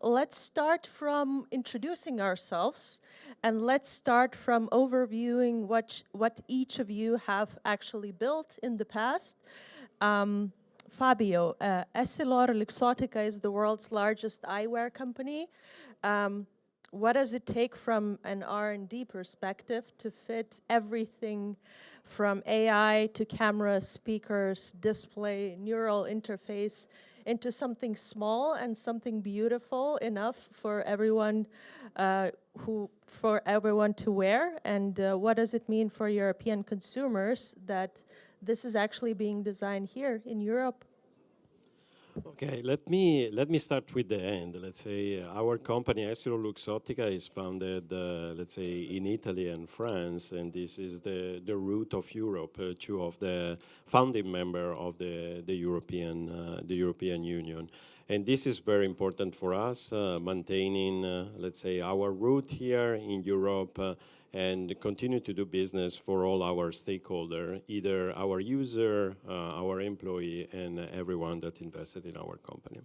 let's start from introducing ourselves, and let's start from overviewing what each of you have actually built in the past. Fabio, EssilorLuxottica is the world's largest eyewear company. What does it take from an R&D perspective to fit everything from AI to cameras, speakers, display, neural interface into something small and something beautiful enough for everyone to wear? And what does it mean for European consumers that this is actually being designed here in Europe? Okay, let me start with the end. Let's say our company, EssilorLuxottica, is founded, let's say, in Italy and France, and this is the root of Europe. Two of the founding member of the European Union, and this is very important for us, maintaining, let's say, our root here in Europe. And continue to do business for all our stakeholders, either our user, our employee, and everyone that's invested in our company.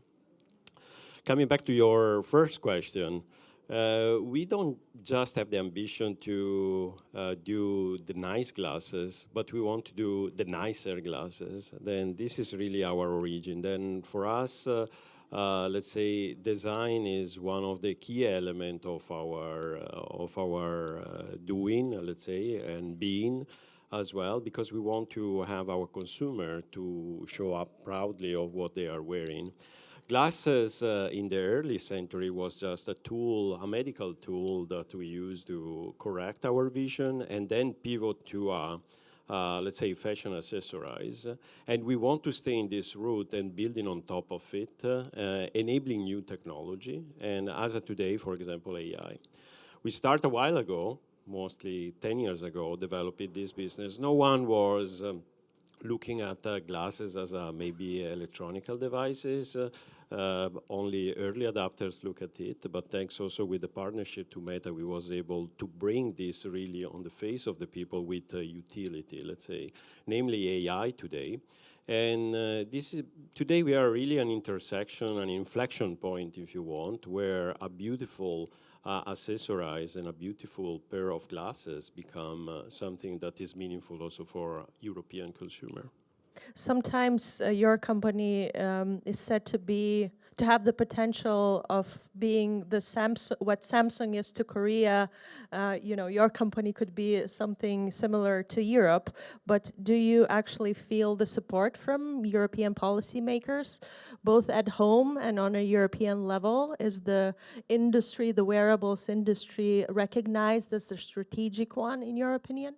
Coming back to your first question, we don't just have the ambition to do the nice glasses, but we want to do the nicer glasses. Then this is really our origin. Then for us, let's say design is one of the key elements of our doing, let's say, and being as well, because we want to have our consumer to show up proudly of what they are wearing. Glasses in the early century was just a tool, a medical tool that we used to correct our vision, and then pivot to let's say, fashion accessories. And we want to stay in this route and building on top of it, enabling new technology. And as of today, for example, AI. We started a while ago, mostly 10 years ago, developing this business. No one was looking at glasses as maybe electronical devices. Only early adopters look at it, but thanks also with the partnership to Meta, we was able to bring this really on the face of the people with utility, let's say, namely AI today. And today we are really an intersection, an inflection point, if you want, where a beautiful accessories and a beautiful pair of glasses become something that is meaningful also for European consumer. Sometimes your company is said to have the potential of being what Samsung is to Korea. Your company could be something similar to Europe. But do you actually feel the support from European policymakers, both at home and on a European level? Is the industry, the wearables industry, recognized as the strategic one, in your opinion?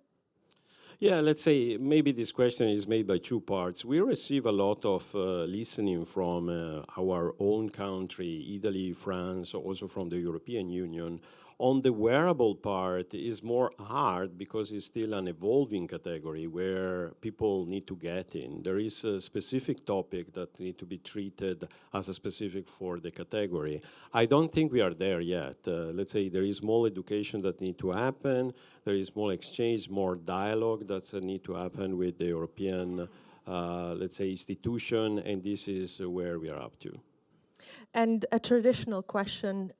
Yeah, let's say maybe this question is made by two parts. We receive a lot of listening from our own country, Italy, France, also from the European Union. On the wearable part is more hard because it's still an evolving category where people need to get in. There is a specific topic that need to be treated as a specific for the category. I don't think we are there yet. Let's say there is more education that need to happen. There is more exchange, more dialogue that need to happen with the European, let's say, institution, and this is where we are up to. And a traditional question,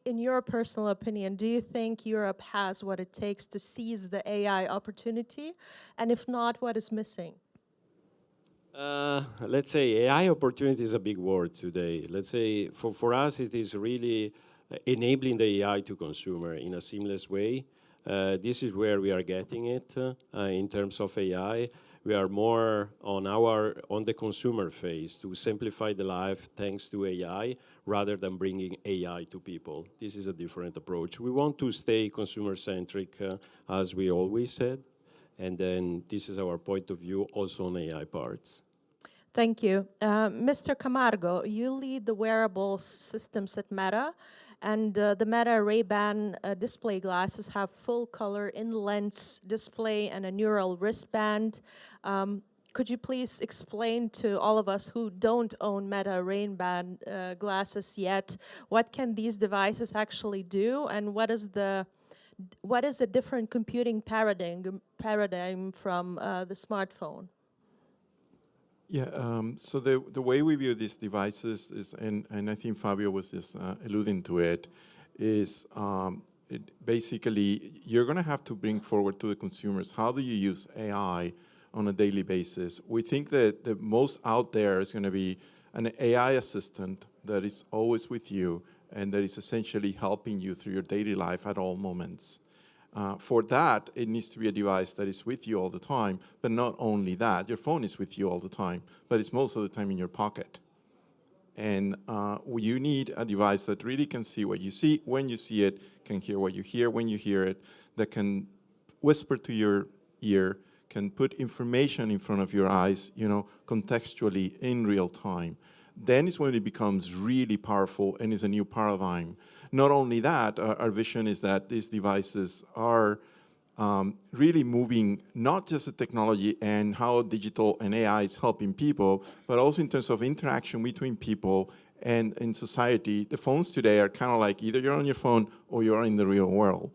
in your personal opinion, do you think Europe has what it takes to seize the AI opportunity? And if not, what is missing? Let's say AI opportunity is a big word today. Let's say for us, it is really enabling the AI to consumer in a seamless way. This is where we are getting it in terms of AI. We are more on the consumer phase to simplify the life thanks to AI rather than bringing AI to people. This is a different approach. We want to stay consumer-centric, as we always said, and then this is our point of view also on AI parts. Thank you. Mr. Camargo, you lead the wearable systems at Meta, and the Meta Ray-Ban display glasses have full color in-lens display and a neural wristband. Could you please explain to all of us who don't own Meta Ray-Ban glasses yet, what can these devices actually do, and what is a different computing paradigm from the smartphone? Yeah, so the way we view these devices is, and I think Fabio was just alluding to it, is basically you're going to have to bring forward to the consumers, how do you use AI on a daily basis? We think that the most out there is going to be an AI assistant that is always with you and that is essentially helping you through your daily life at all moments. For that, it needs to be a device that is with you all the time, but not only that, your phone is with you all the time, but it's most of the time in your pocket. And you need a device that really can see what you see when you see it, can hear what you hear when you hear it, that can whisper to your ear, can put information in front of your eyes, contextually in real time. Then is when it becomes really powerful and is a new paradigm. Not only that, our vision is that these devices are really moving not just the technology and how digital and AI is helping people, but also in terms of interaction between people and in society. The phones today are kind of like either you're on your phone or you're in the real world.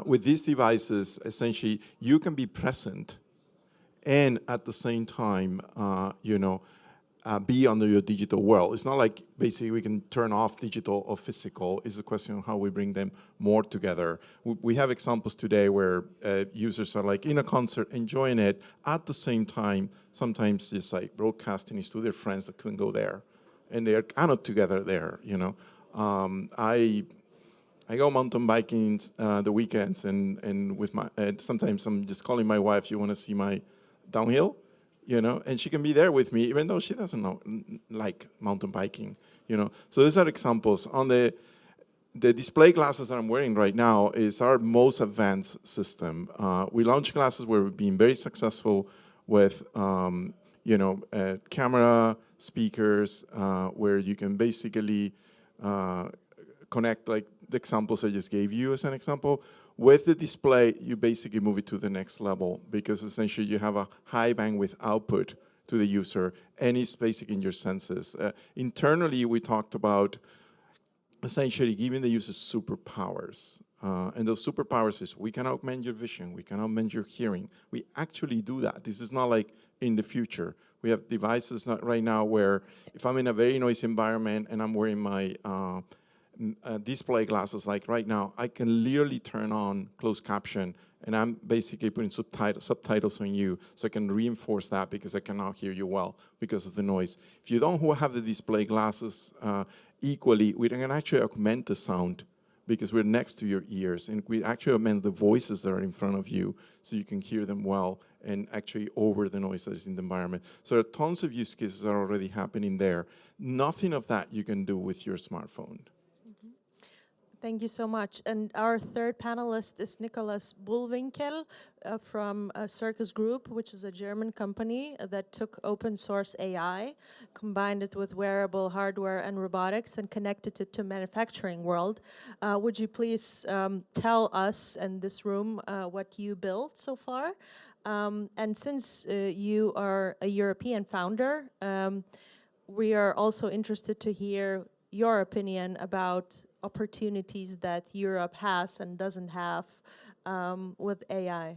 With these devices, essentially, you can be present and at the same time, be under your digital world. It's not like basically we can turn off digital or physical. It's a question of how we bring them more together. We have examples today where users are like in a concert enjoying it at the same time. Sometimes it's like broadcasting it to their friends that couldn't go there, and they're kind of together there. I go mountain biking the weekends, and with my sometimes I'm just calling my wife. You want to see my downhill? And she can be there with me, even though she doesn't like mountain biking, So these are examples. On the display glasses that I'm wearing right now is our most advanced system. We launched glasses where we've been very successful with, camera, speakers, where you can basically connect, like the examples I just gave you as an example. With the display, you basically move it to the next level because essentially you have a high bandwidth output to the user and it's basically in your senses. Internally, we talked about essentially giving the user superpowers. And those superpowers is we can augment your vision, we can augment your hearing. We actually do that. This is not like in the future. We have devices right now where if I'm in a very noisy environment and I'm wearing my display glasses, like right now, I can literally turn on closed caption and I'm basically putting subtitles on you so I can reinforce that because I cannot hear you well because of the noise. If you don't have the display glasses equally, we can actually augment the sound because we're next to your ears and we actually augment the voices that are in front of you so you can hear them well and actually over the noise that is in the environment. So there are tons of use cases that are already happening there. Nothing of that you can do with your smartphone. Thank you so much. And our third panelist is Nikolas Bullwinkel from Circus Group, which is a German company that took open source AI, combined it with wearable hardware and robotics, and connected it to manufacturing world. Would you please tell us and this room what you built so far? And since you are a European founder, we are also interested to hear your opinion about opportunities that Europe has and doesn't have with AI.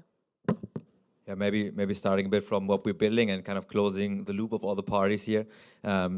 Yeah, maybe starting a bit from what we're building and kind of closing the loop of all the parties here.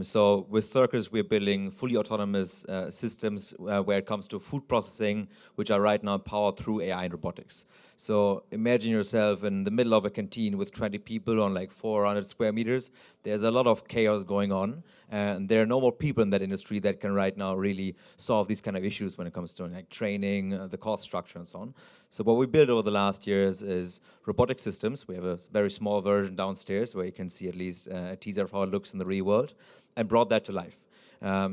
So with Circus, we're building fully autonomous systems where it comes to food processing, which are right now powered through AI and robotics. So imagine yourself in the middle of a canteen with 20 people on like 400 square meters. There's a lot of chaos going on, and there are no more people in that industry that can right now really solve these kind of issues when it comes to like training, the cost structure and so on. So what we built over the last years is robotic systems. We have a very small version downstairs where you can see at least a teaser of how it looks in the real world, and brought that to life.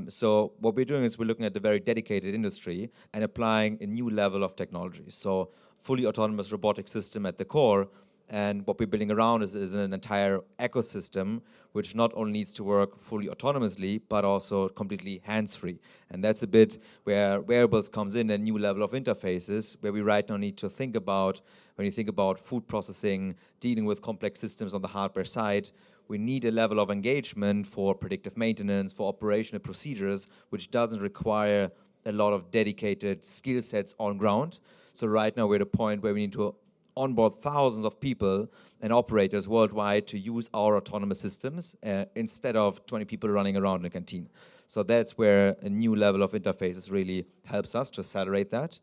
So what we're doing is we're looking at the very dedicated industry and applying a new level of technology. So fully autonomous robotic system at the core, and what we're building around is an entire ecosystem which not only needs to work fully autonomously, but also completely hands-free. And that's a bit where wearables comes in, a new level of interfaces, where we right now need to think about, when you think about food processing, dealing with complex systems on the hardware side, we need a level of engagement for predictive maintenance, for operational procedures, which doesn't require a lot of dedicated skill sets on ground. So right now we're at a point where we need to onboard thousands of people and operators worldwide to use our autonomous systems instead of 20 people running around in a canteen. So that's where a new level of interfaces really helps us to accelerate that.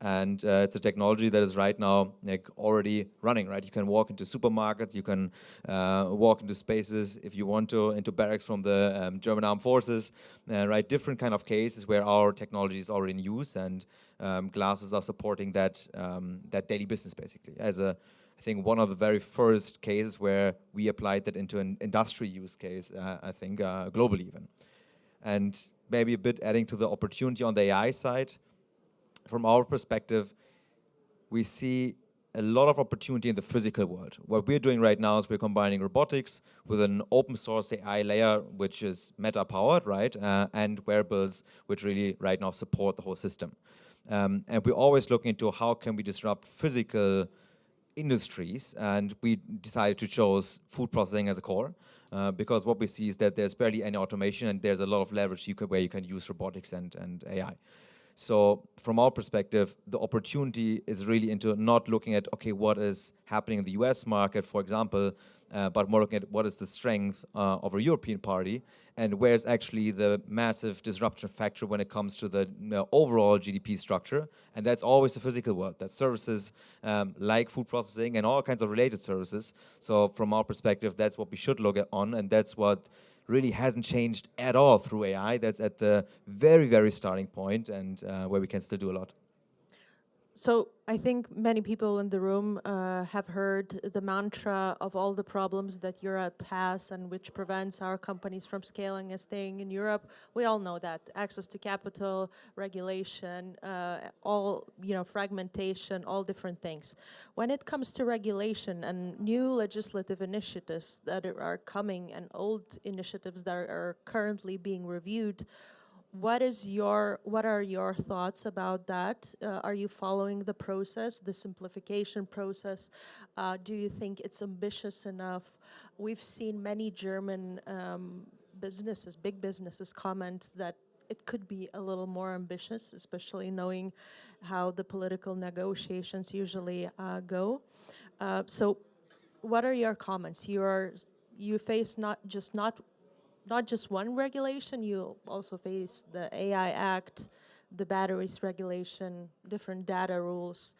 And it's a technology that is right now like already running, right? You can walk into supermarkets, you can walk into spaces if you want to, into barracks from the German Armed Forces, right? Different kind of cases where our technology is already in use, and glasses are supporting that, that daily business basically. As I think one of the very first cases where we applied that into an industry use case, I think globally even. And maybe a bit adding to the opportunity on the AI side, from our perspective, we see a lot of opportunity in the physical world. What we're doing right now is we're combining robotics with an open source AI layer, which is Meta powered, right? And wearables, which really right now support the whole system. And we're always looking into how can we disrupt physical industries, and we decided to choose food processing as a core. Because what we see is that there's barely any automation, and there's a lot of leverage where you can use robotics and AI. So from our perspective, the opportunity is really into not looking at, okay, what is happening in the US market, for example, but more looking at what is the strength of a European party, and where's actually the massive disruption factor when it comes to the overall GDP structure. And that's always the physical world. That's services like food processing and all kinds of related services. So from our perspective, that's what we should look at on, and that's what really hasn't changed at all through AI. That's at the very, very starting point, and where we can still do a lot. So I think many people in the room have heard the mantra of all the problems that Europe has and which prevents our companies from scaling and staying in Europe. We all know that. Access to capital, regulation, all, fragmentation, all different things. When it comes to regulation and new legislative initiatives that are coming and old initiatives that are currently being reviewed, what are your thoughts about that? Are you following the process, the simplification process? Do you think it's ambitious enough? We've seen many German big businesses comment that it could be a little more ambitious, especially knowing how the political negotiations usually go. So what are your comments? You face not just one regulation, you also face the AI Act, the batteries regulation, different data rules,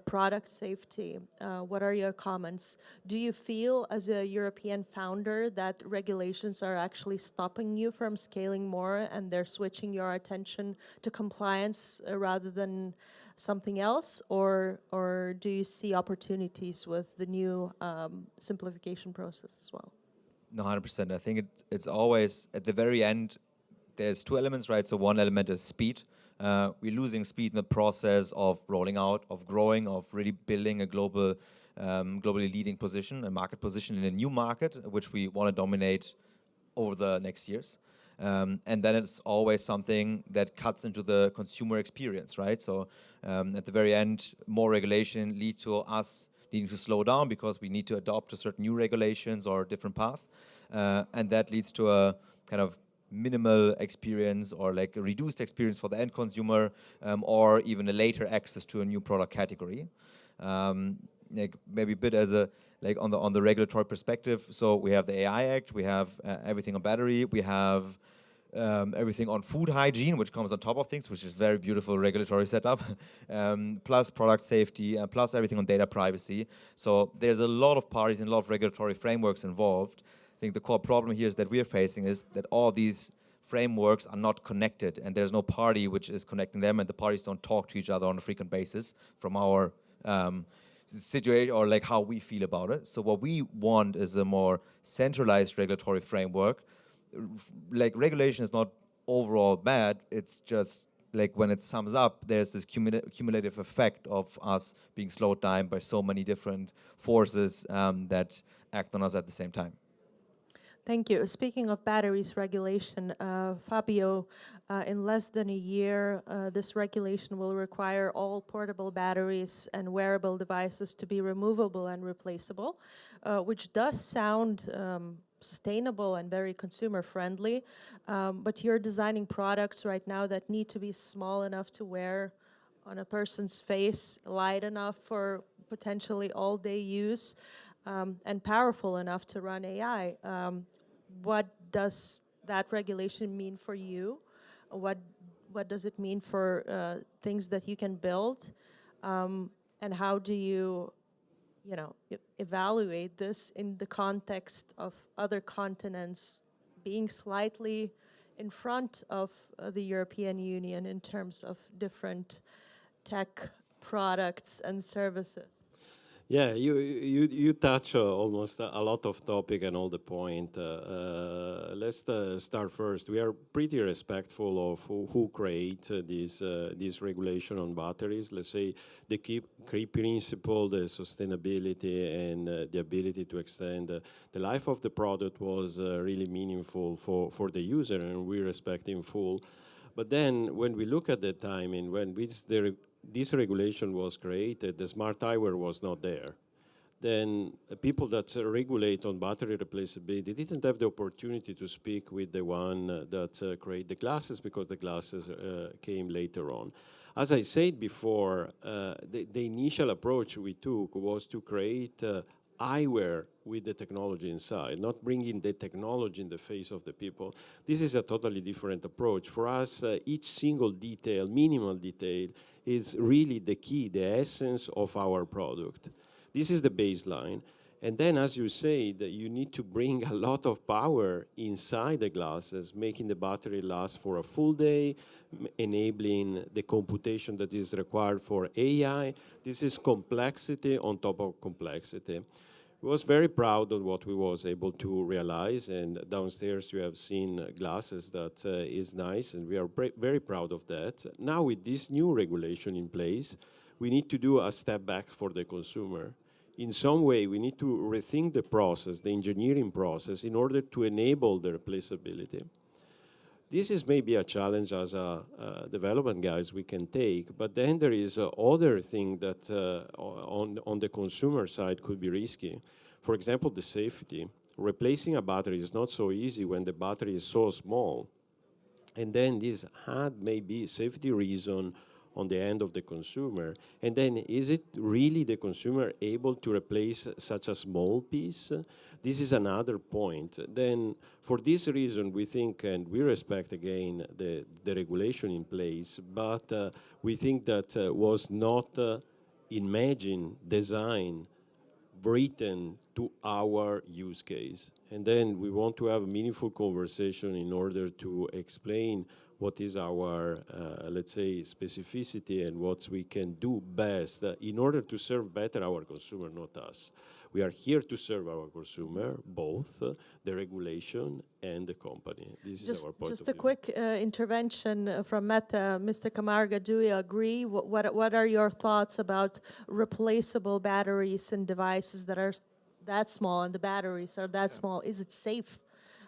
product safety. What are your comments? Do you feel as a European founder that regulations are actually stopping you from scaling more and they're switching your attention to compliance rather than something else? Or do you see opportunities with the new simplification process as well? No, 100%. I think it's always, at the very end, there's two elements, right? So one element is speed. We're losing speed in the process of rolling out, of growing, of really building a globally leading position, a market position in a new market, which we want to dominate over the next years. And then it's always something that cuts into the consumer experience, right? So at the very end, more regulation lead to us needing to slow down because we need to adopt to certain new regulations or a different path. And that leads to a kind of minimal experience or like a reduced experience for the end consumer, or even a later access to a new product category. Like maybe a bit as a, like on the regulatory perspective. So we have the AI Act, we have everything on battery, we have everything on food hygiene, which comes on top of things, which is very beautiful regulatory setup, plus product safety, plus everything on data privacy. So there's a lot of parties and a lot of regulatory frameworks involved. I think the core problem here is that we're facing is that all these frameworks are not connected, and there's no party which is connecting them, and the parties don't talk to each other on a frequent basis from our situation or like how we feel about it. So what we want is a more centralized regulatory framework. Like regulation is not overall bad, it's just like when it sums up, there's this cumulative effect of us being slowed down by so many different forces that act on us at the same time. Thank you. Speaking of batteries regulation, Fabio, in less than a year, this regulation will require all portable batteries and wearable devices to be removable and replaceable, which does sound sustainable and very consumer friendly, but you're designing products right now that need to be small enough to wear on a person's face, light enough for potentially all-day use and powerful enough to run AI. What does that regulation mean for you? What does it mean for things that you can build? And how do you evaluate this in the context of other continents being slightly in front of the European Union in terms of different tech products and services? Yeah, you touch almost a lot of topic and all the point. Let's start first. We are pretty respectful of who create this regulation on batteries. Let's say the key principle, the sustainability and the ability to extend the life of the product was really meaningful for the user, and we respect in full. But then when we look at the timing, when this regulation was created, the smart eyewear was not there. Then people that regulate on battery replaceability didn't have the opportunity to speak with the one that create the glasses, because the glasses came later on. As I said before, the initial approach we took was to create eyewear with the technology inside, not bringing the technology in the face of the people. This is a totally different approach. For us, each single detail, minimal detail, is really the key, the essence of our product. This is the baseline. And then, as you say, that you need to bring a lot of power inside the glasses, making the battery last for a full day, enabling the computation that is required for AI. This is complexity on top of complexity. I was very proud of what we was able to realize, and downstairs you have seen glasses that is nice, and we are very proud of that. Now with this new regulation in place, we need to do a step back for the consumer. In some way, we need to rethink the process, the engineering process, in order to enable the replaceability. This is maybe a challenge as a development guys we can take, but then there is other thing that on the consumer side could be risky. For example, the safety. Replacing a battery is not so easy when the battery is so small. And then this had maybe safety reason on the end of the consumer. And then is it really the consumer able to replace such a small piece? This is another point. Then for this reason, we think, and we respect again the regulation in place, but we think that was not imagined, designed, written to our use case. And then we want to have a meaningful conversation in order to explain what is our, let's say, specificity and what we can do best in order to serve better our consumer, not us. We are here to serve our consumer, both the regulation and the company. This is our point of view. Just a quick intervention from Meta. Mr. Camargo, do you agree? What are your thoughts about replaceable batteries and devices that are that small and the batteries are that small? Is it safe?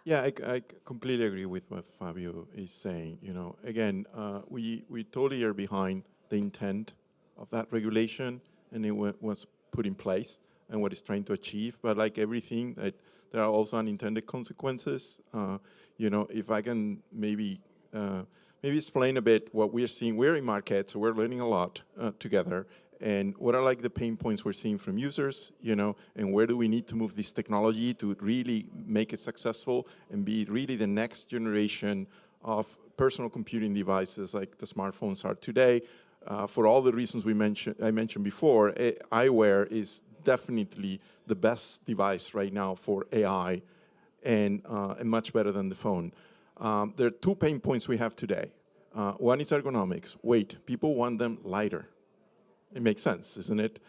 Yeah, I completely agree with what Fabio is saying. You know, again, we totally are behind the intent of that regulation, and it was put in place and what it's trying to achieve. But like everything, there are also unintended consequences. You know, if I can maybe explain a bit what we're seeing. We're in market, so we're learning a lot together. And what are like the pain points we're seeing from users, you know, and where do we need to move this technology to really make it successful and be really the next generation of personal computing devices like the smartphones are today. For all the reasons I mentioned before, eyewear is definitely the best device right now for AI and much better than the phone. There are two pain points we have today. One is ergonomics, weight. People want them lighter. It makes sense, isn't it?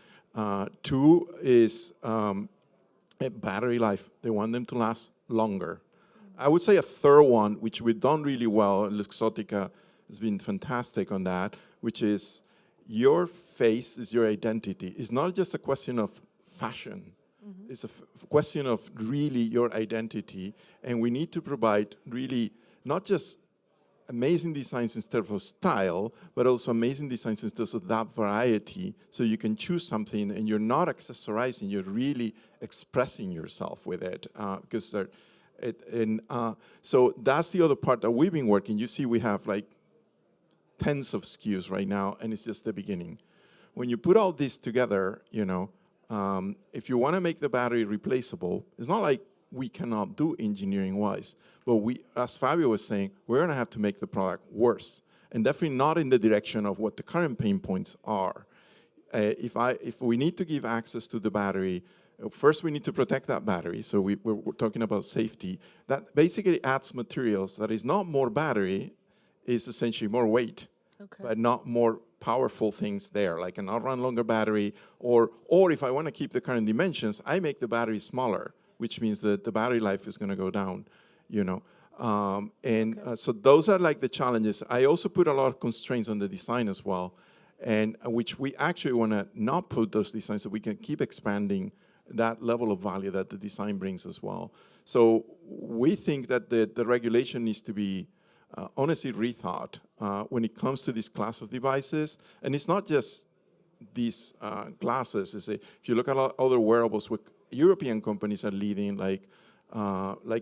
Two is battery life. They want them to last longer. I would say a third one, which we've done really well, Luxottica has been fantastic on that, which is your face is your identity. It's not just a question of fashion. Mm-hmm. It's a question of really your identity. And we need to provide really not just amazing designs instead of style, but also amazing designs instead of that variety, so you can choose something and you're not accessorizing, you're really expressing yourself with it. So that's the other part that we've been working. You see we have like tens of SKUs right now, and it's just the beginning. when you put all this together, if you want to make the battery replaceable, it's not like we cannot do engineering-wise, but we, as Fabio was saying, we're going to have to make the product worse, and definitely not in the direction of what the current pain points are. If we need to give access to the battery, first we need to protect that battery, so we're talking about safety. That basically adds materials that is not more battery, is essentially more weight, but not more powerful things there, like an outrun longer battery, or if I want to keep the current dimensions, I make the battery smaller, which means that the battery life is going to go down, so those are like the challenges. I also put a lot of constraints on the design as well, and which we actually want to not put those designs so we can keep expanding that level of value that the design brings as well. So we think that the regulation needs to be honestly rethought when it comes to this class of devices. And it's not just these glasses. If you look at other wearables, what European companies are leading, like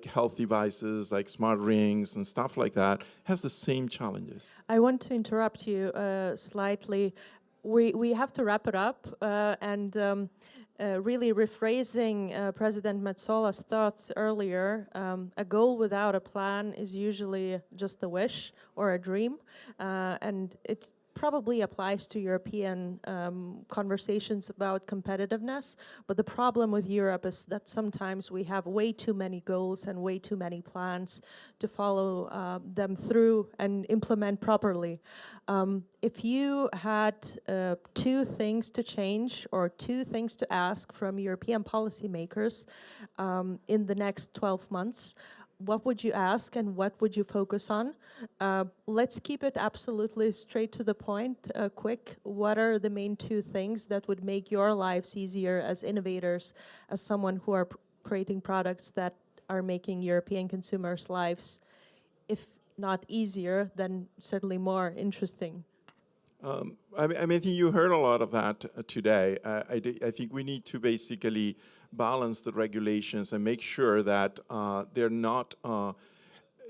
health devices, like smart rings and stuff like that, has the same challenges. I want to interrupt you slightly. We have to wrap it up, and really rephrasing President Metzola's thoughts earlier, a goal without a plan is usually just a wish or a dream, and it probably applies to European conversations about competitiveness, but the problem with Europe is that sometimes we have way too many goals and way too many plans to follow them through and implement properly. If you had 2 things to change or 2 things to ask from European policymakers in the next 12 months, what would you ask and what would you focus on? Let's keep it absolutely straight to the point, quick. What are the main 2 things that would make your lives easier as innovators, as someone who are creating products that are making European consumers' lives, if not easier, then certainly more interesting? I think you heard a lot of that today. I think we need to basically balance the regulations and make sure that they're not,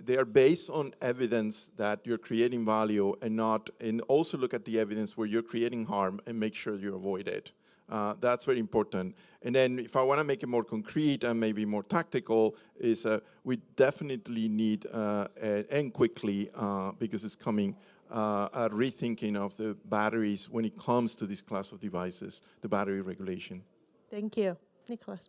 they are based on evidence that you're creating value and also look at the evidence where you're creating harm and make sure you avoid it. That's very important. And then if I want to make it more concrete and maybe more tactical, is we definitely need, and quickly, because it's coming, a rethinking of the batteries when it comes to this class of devices, the battery regulation. Thank you. Nikolas.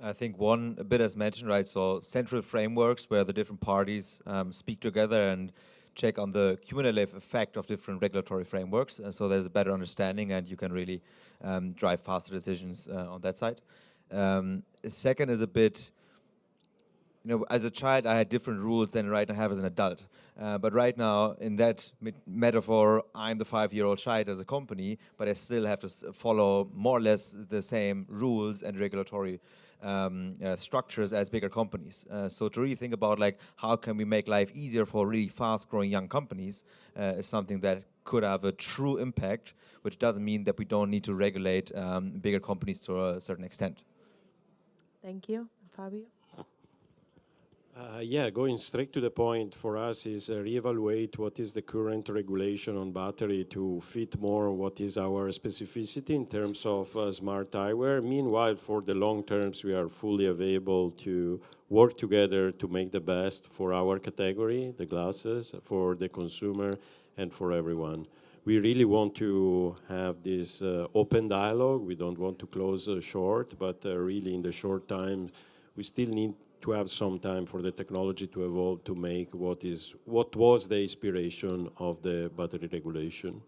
I think a bit as mentioned, right? So central frameworks where the different parties speak together and check on the cumulative effect of different regulatory frameworks. So there's a better understanding and you can really drive faster decisions on that side. Second is a bit, as a child, I had different rules than right now I have as an adult. But right now, in that metaphor, I'm the 5-year-old child as a company, but I still have to follow more or less the same rules and regulatory structures as bigger companies. So to really think about how can we make life easier for really fast-growing young companies is something that could have a true impact, which doesn't mean that we don't need to regulate bigger companies to a certain extent. Thank you. Fabio? Going straight to the point for us is reevaluate what is the current regulation on battery to fit more what is our specificity in terms of smart eyewear. Meanwhile, for the long terms, we are fully available to work together to make the best for our category, the glasses, for the consumer, and for everyone. We really want to have this open dialogue. We don't want to close short, but really in the short time, we still need to have some time for the technology to evolve to make what was the inspiration of the battery regulation.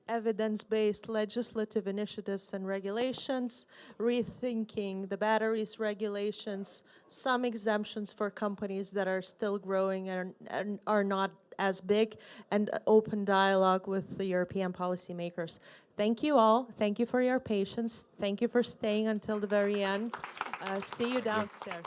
Evidence-based legislative initiatives and regulations, rethinking the batteries regulations, some exemptions for companies that are still growing and are not as big, and open dialogue with the European policymakers. Thank you all. Thank you for your patience. Thank you for staying until the very end. See you downstairs.